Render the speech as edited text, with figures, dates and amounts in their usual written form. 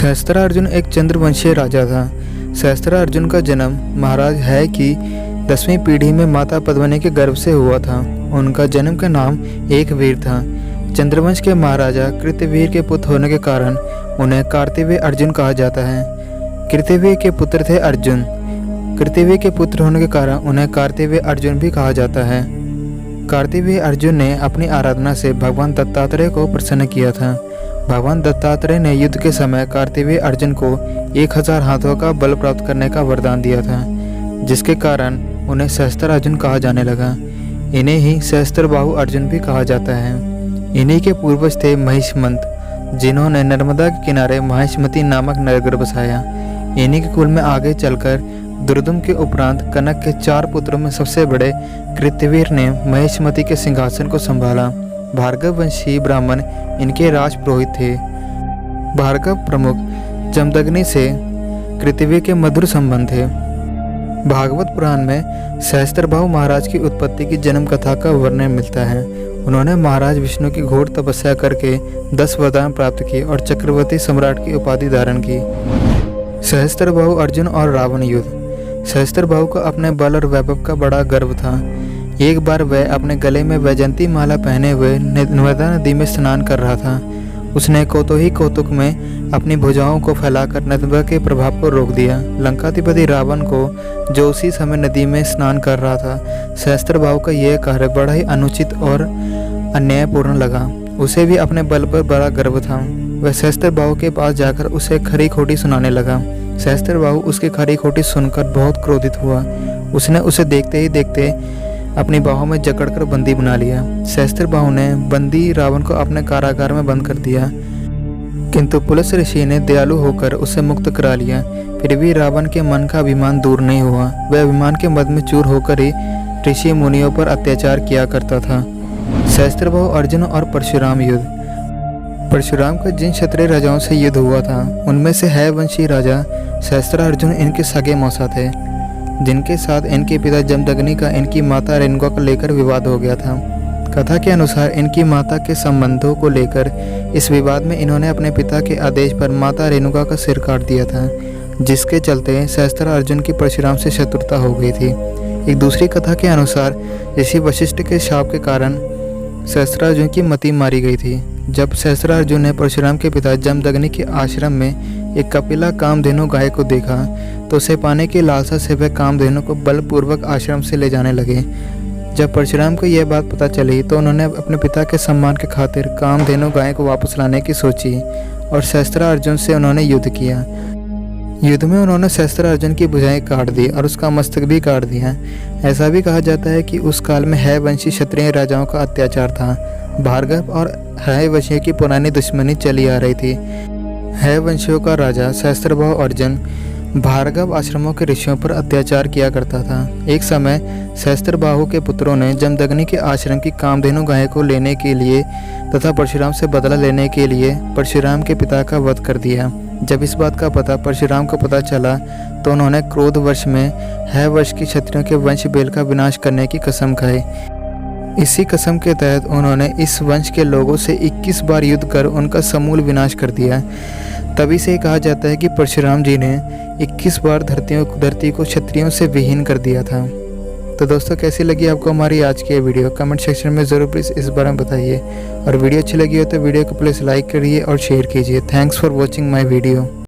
सहस्त्रार्जुन एक चंद्रवंशीय राजा था। सहस्त्रार्जुन का जन्म महाराज है की 10वीं पीढ़ी में माता पद्मिनी के गर्भ से हुआ था। उनका जन्म का नाम एकवीर था। चंद्रवंश के महाराजा कृतवीर के पुत्र होने के कारण उन्हें कार्तिवीर्य अर्जुन कहा जाता है। कृतवीर के पुत्र थे अर्जुन। कृतवीर के पुत्र होने के कारण उन्हें कार्तिवीर्य अर्जुन भी कहा जाता है। कार्तिवीर्य अर्जुन ने अपनी आराधना से भगवान दत्तात्रेय को प्रसन्न किया था। भगवान दत्तात्रेय ने युद्ध के समय कार्तिवीर्य अर्जुन को 1000 हाथों का बल प्राप्त करने का वरदान दिया था, जिसके कारण उन्हें सहस्त्रार्जुन कहा जाने लगा। इन्हें ही सहस्त्रबाहु अर्जुन भी कहा जाता है। इन्हीं के पूर्वज थे महिष्मंत, जिन्होंने नर्मदा के किनारे महिष्मती नामक नगर बसाया। इन्हीं के कुल में आगे चलकर दुर्दम के उपरांत कनक के 4 पुत्रों में सबसे बड़े कृतवीर ने महिष्मती के सिंहासन को संभाला। भार्गव वंशी ब्राह्मण इनके राजपुरोहित थे। भार्गव प्रमुख जमदग्नि से कृतवीर के मधुर संबंध थे। भागवत पुराण में सहस्त्रबाहु महाराज की उत्पत्ति की जन्म कथा का वर्णन मिलता है। उन्होंने महाराज विष्णु की घोर तपस्या करके 10 वरदान प्राप्त किए और चक्रवर्ती सम्राट की उपाधि धारण की। सहस्त्रबाहु अर्जुन और रावण युद्ध। सहस्त्रबाहु को अपने बल और वैभव का बड़ा गर्व था। एक बार वह अपने गले में वैजयंती माला पहने हुए नर्मदा नदी में स्नान कर रहा था। उसने कोतोही कौतुक में अपनी भुजाओं को फैलाकर नर्मदा के प्रभाव को रोक दिया। लंकाधिपति रावण को, जो उसी समय नदी में स्नान कर रहा था, सहस्त्रबाहु का यह कार्य बड़ा ही अनुचित और अन्यायपूर्ण लगा। उसे भी अपने बल पर बड़ा गर्व था। वह सहस्त्रबाहु के पास जाकर उसे खरी खोटी सुनाने लगा। सहस्त्रबाहु उसकी खरी खोटी सुनकर बहुत क्रोधित हुआ। उसने उसे देखते ही देखते अपनी बाहों में जकड़कर बंदी बना लिया। सहस्त्रबाहु ने बंदी रावण को अपने कारागार में बंद कर दिया, किंतु पुलिस ऋषि ने दयालु होकर उसे मुक्त करा लिया। फिर भी रावण के मन का अभिमान दूर नहीं हुआ। वह अभिमान के मद में चूर होकर ही ऋषि मुनियों पर अत्याचार किया करता था। सहस्त्रबाहु अर्जुन और परशुराम युद्ध। परशुराम का जिन क्षत्रिय राजाओं से युद्ध हुआ था, उनमें से है वंशी राजा सहस्त्रार्जुन इनके सगे मौसा थे, जिनके साथ इनके पिता जमदग्नि का इनकी माता रेणुका को लेकर विवाद हो गया था। कथा के अनुसार इनकी माता के संबंधों को लेकर इस विवाद में इन्होंने अपने पिता के आदेश पर माता रेणुका का सिर काट दिया था, जिसके चलते सहस्त्रार्जुन की परशुराम से शत्रुता हो गई थी। एक दूसरी कथा के अनुसार ऋषि वशिष्ठ के शाप के कारण सहस्त्रार्जुन की मति मारी गई थी। जब सहस्त्रार्जुन ने परशुराम के पिता जमदग्नि के आश्रम में एक कपिला कामधेनु गाय को देखा, तो उसे पाने की लालसा से वह कामधेनु को बलपूर्वक आश्रम से ले जाने लगे। जब परशुराम को यह बात पता चली, तो उन्होंने अपने पिता के सम्मान के खातिर कामधेनु गाय को वापस लाने की सोची और सहस्त्रार्जुन से उन्होंने युद्ध किया। युद्ध में उन्होंने सहस्त्रार्जुन की भुजाएं काट दी और उसका मस्तक भी काट दिया। ऐसा भी कहा जाता है कि उस काल में है वंशी क्षत्रिय राजाओं का अत्याचार था। भार्गव और है वंशियों की पुरानी दुश्मनी चली आ रही थी। है वंशियों का राजा सहस्त्रबाहु अर्जुन भार्गव आश्रमों के ऋषियों पर अत्याचार किया करता था। एक समय सहस्त्रबाहु के पुत्रों ने जमदग्नि के आश्रम की कामधेनु गाय को लेने के लिए तथा परशुराम से बदला लेने के लिए परशुराम के पिता का वध कर दिया। जब इस बात का पता परशुराम को पता चला, तो उन्होंने क्रोधवश में है वंश की क्षत्रियों के वंश बेल का विनाश करने की कसम खाई। इसी कसम के तहत उन्होंने इस वंश के लोगों से 21 बार युद्ध कर उनका समूल विनाश कर दिया। तभी से कहा जाता है कि परशुराम जी ने 21 बार धरती को क्षत्रियों से विहीन कर दिया था। तो दोस्तों, कैसी लगी आपको हमारी आज की वीडियो? कमेंट सेक्शन में ज़रूर प्लीज़ इस बारे में बताइए। और वीडियो अच्छी लगी हो तो वीडियो को प्लीज़ लाइक करिए और शेयर कीजिए। Thanks for watching my video.